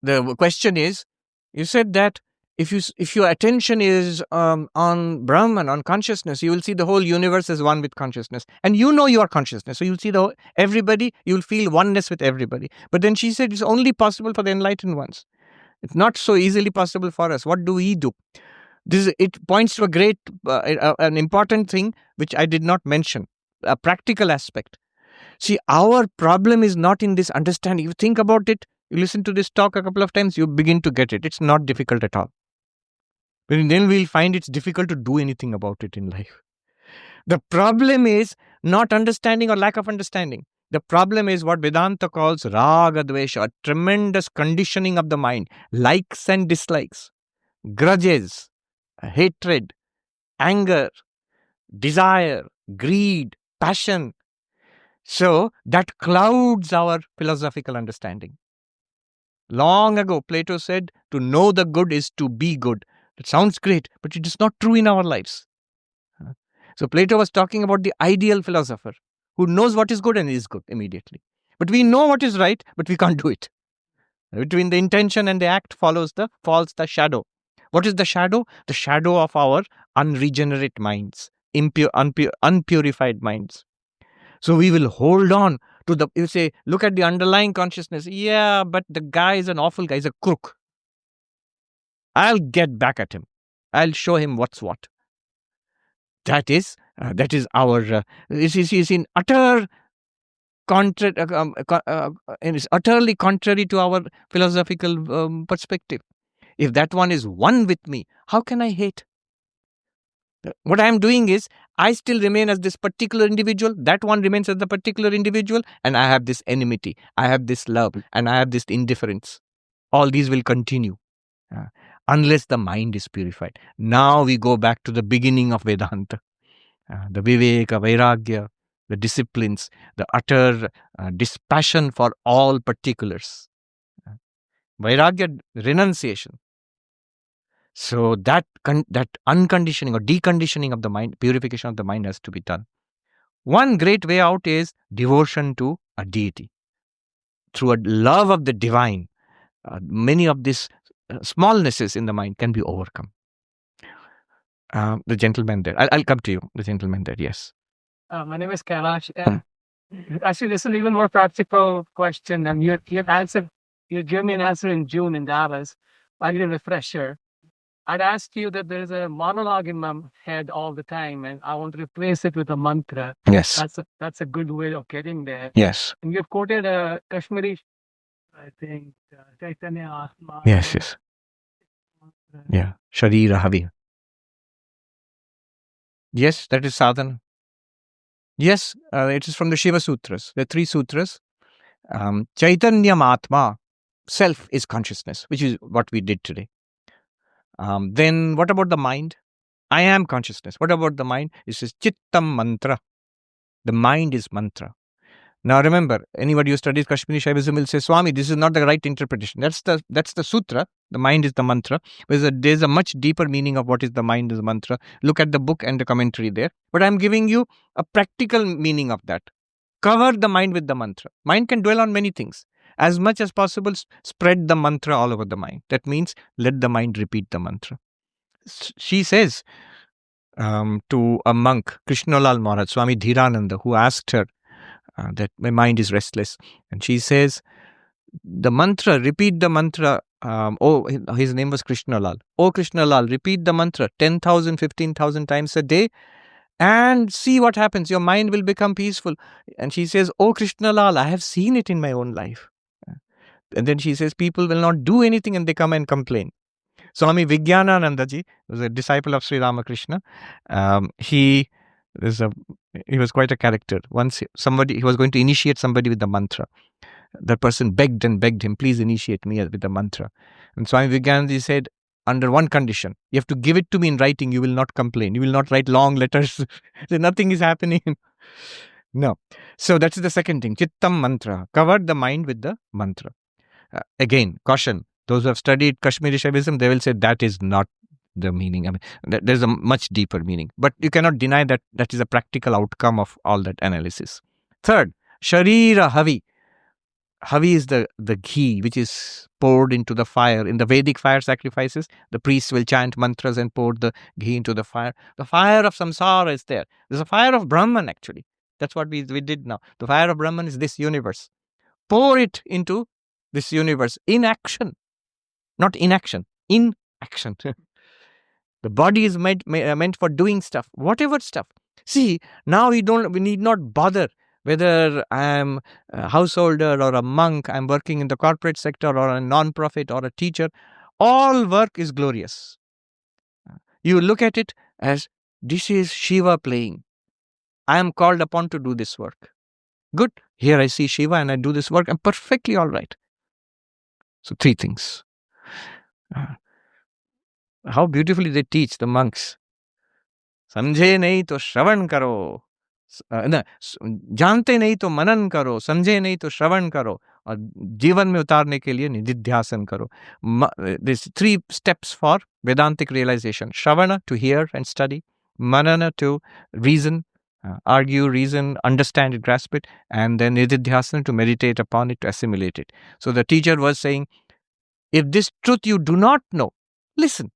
the question is, you said that if your attention is on Brahman, on consciousness, you will see the whole universe as one with consciousness, and you know you are consciousness, so you'll see everybody. You'll feel oneness with everybody. But then she said it's only possible for the enlightened ones. It's not so easily possible for us. What do we do? It points to a great, an important thing which I did not mention, a practical aspect. See, our problem is not in this understanding. You think about it. You listen to this talk a couple of times, you begin to get it. It's not difficult at all. But then we'll find it's difficult to do anything about it in life. The problem is not understanding or lack of understanding. The problem is what Vedanta calls raga dvesha, a tremendous conditioning of the mind, likes and dislikes, grudges, hatred, anger, desire, greed, passion. So that clouds our philosophical understanding. Long ago, Plato said, to know the good is to be good. That sounds great, but it is not true in our lives. So Plato was talking about the ideal philosopher who knows what is good and is good immediately. But we know what is right, but we can't do it. Between the intention and the act falls the shadow. What is the shadow? The shadow of our unregenerate minds, unpurified minds. So we will hold on to you say, look at the underlying consciousness. Yeah, but the guy is an awful guy, he's a crook. I'll get back at him. I'll show him what's what. That is our, is in utter it's utterly contrary to our philosophical perspective. If that one is one with me, how can I hate? What I am doing is, I still remain as this particular individual, that one remains as the particular individual, and I have this enmity, I have this love, and I have this indifference. All these will continue unless the mind is purified. Now we go back to the beginning of Vedanta. The Viveka, Vairagya, the disciplines, the utter dispassion for all particulars. Vairagya, renunciation. So that unconditioning or deconditioning of the mind, purification of the mind has to be done. One great way out is devotion to a deity. Through a love of the divine, many of these smallnesses in the mind can be overcome. The gentleman there. I'll come to you. The gentleman there, yes. My name is Kailash. Actually, this is an even more practical question. And you gave me an answer in June in Dallas. I need a refresher. I'd ask you that there's a monologue in my head all the time, and I want to replace it with a mantra. Yes. That's a good way of getting there. Yes. And you've quoted a Kashmiri, I think, Chaitanya Atma. Yes. Yeah. Sharira Havi. Yes, that is sadhana. Yes, it is from the Shiva Sutras. There are 3 sutras. Chaitanya Atma, self is consciousness, which is what we did today. Then what about the mind? I am consciousness. What about the mind? It says Chittam Mantra. The mind is mantra. Now remember, anybody who studies Kashmiri Shaivism will say, Swami, this is not the right interpretation. That's the sutra. The mind is the mantra. There's a much deeper meaning of what is the mind is the mantra. Look at the book and the commentary there. But I'm giving you a practical meaning of that. Cover the mind with the mantra. Mind can dwell on many things. As much as possible, spread the mantra all over the mind. That means let the mind repeat the mantra. She says to a monk, Krishnalal Maharaj, Swami Dhirananda, who asked her that my mind is restless. And she says, the mantra, repeat the mantra. His name was Krishnalal. Oh, Krishnalal, repeat the mantra 10,000, 15,000 times a day and see what happens. Your mind will become peaceful. And she says, oh, Krishnalal, I have seen it in my own life. And then she says, people will not do anything and they come and complain. Swami Vijnananandaji was a disciple of Sri Ramakrishna. He was quite a character. Once he was going to initiate somebody with the mantra. That person begged and begged him, please initiate me with the mantra. And Swami Vijnanandaji said, under one condition, you have to give it to me in writing, you will not complain. You will not write long letters. So nothing is happening. No. So that's the second thing. Chittam mantra. Cover the mind with the mantra. Again, caution. Those who have studied Kashmiri Shaivism, they will say that is not the meaning. I mean, there's a much deeper meaning. But you cannot deny that that is a practical outcome of all that analysis. Third, Sharira Havi. Havi is the ghee which is poured into the fire. In the Vedic fire sacrifices, the priests will chant mantras and pour the ghee into the fire. The fire of samsara is there. There's a fire of Brahman actually. That's what we did now. The fire of Brahman is this universe. Pour it into this universe in action, not inaction, in action. The body is meant for doing stuff, whatever stuff. See, now we need not bother whether I am a householder or a monk, I'm working in the corporate sector or a non-profit or a teacher. All work is glorious. You look at it as, this is Shiva playing. I am called upon to do this work. Good. Here I see Shiva and I do this work. I'm perfectly all right. So 3 things. How beautifully they teach, the monks. समझे नहीं तो श्रवण करो, जानते नहीं तो मनन करो, समझे नहीं तो श्रवण करो, और जीवन में उतारने के लिए निधिध्यासन करो. There's 3 steps for Vedantic realization. Shravana, to hear and study. Manana, to reason, argue, reason, understand it, grasp it. And then nididhyasana, to meditate upon it, to assimilate it. So the teacher was saying, if this truth you do not know, listen.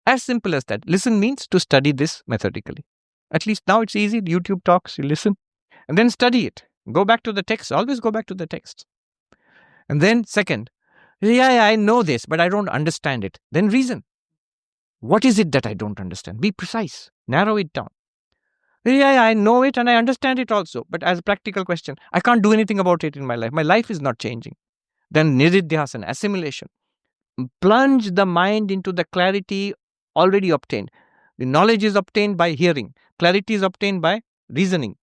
As simple as that. Listen means to study this methodically. At least now it's easy. YouTube talks, you listen. And then study it. Go back to the text. Always go back to the text. And then second, yeah, I know this, but I don't understand it. Then reason. What is it that I don't understand? Be precise. Narrow it down. Yeah, I know it and I understand it also. But as a practical question, I can't do anything about it in my life. My life is not changing. Then nididhyasana, assimilation. Plunge the mind into the clarity already obtained. The knowledge is obtained by hearing. Clarity is obtained by reasoning.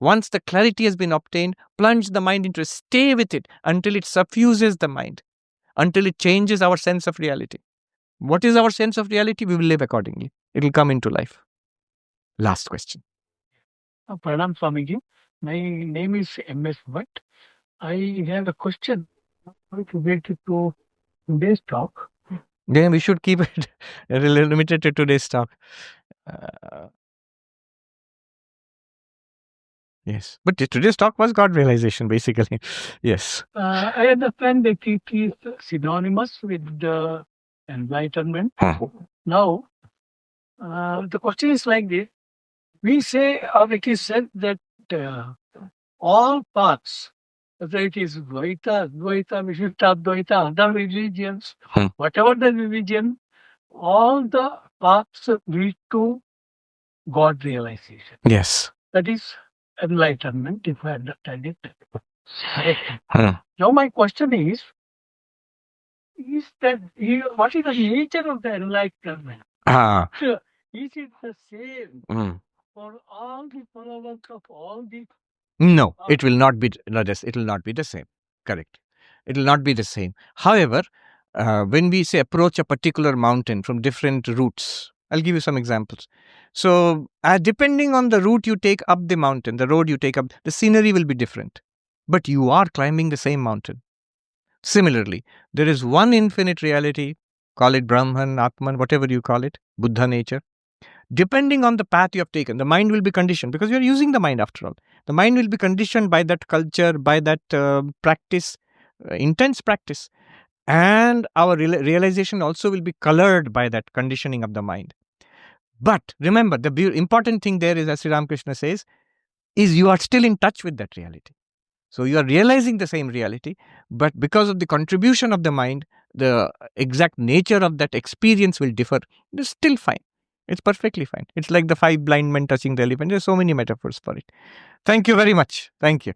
Once the clarity has been obtained, plunge the mind into it. Stay with it until it suffuses the mind, until it changes our sense of reality. What is our sense of reality? We will live accordingly. It will come into life. Last question. Pranam Swamiji. My name is M.S. Bhatt. I have a question related to today's talk. Yeah, we should keep it limited to today's talk. Yes, but today's talk was God realization, basically. Yes. I understand that it is synonymous with the enlightenment. Now, the question is like this. We say, or it is said that all paths, whether it is Dvaita, Vishishtha, Advaita, other religions, whatever the religion, all the paths lead to God realization. Yes. That is enlightenment, if I understand it. Now my question is that what is the nature of the enlightenment? Is it the same for all the followers of all the... No, it will not be. It will not be the same. Correct. It will not be the same. However, when we say approach a particular mountain from different routes, I'll give you some examples. So, depending on the route you take up the mountain, the road you take up, the scenery will be different. But you are climbing the same mountain. Similarly, there is one infinite reality, call it Brahman, Atman, whatever you call it, Buddha nature. Depending on the path you have taken, the mind will be conditioned, because you are using the mind after all. The mind will be conditioned by that culture, by that practice, intense practice. And our realization also will be colored by that conditioning of the mind. But remember, the important thing there is, as Sri Ramakrishna says, is you are still in touch with that reality. So you are realizing the same reality, but because of the contribution of the mind, the exact nature of that experience will differ. It is still fine. It's perfectly fine. It's like the 5 blind men touching the elephant. There's so many metaphors for it. Thank you very much. Thank you.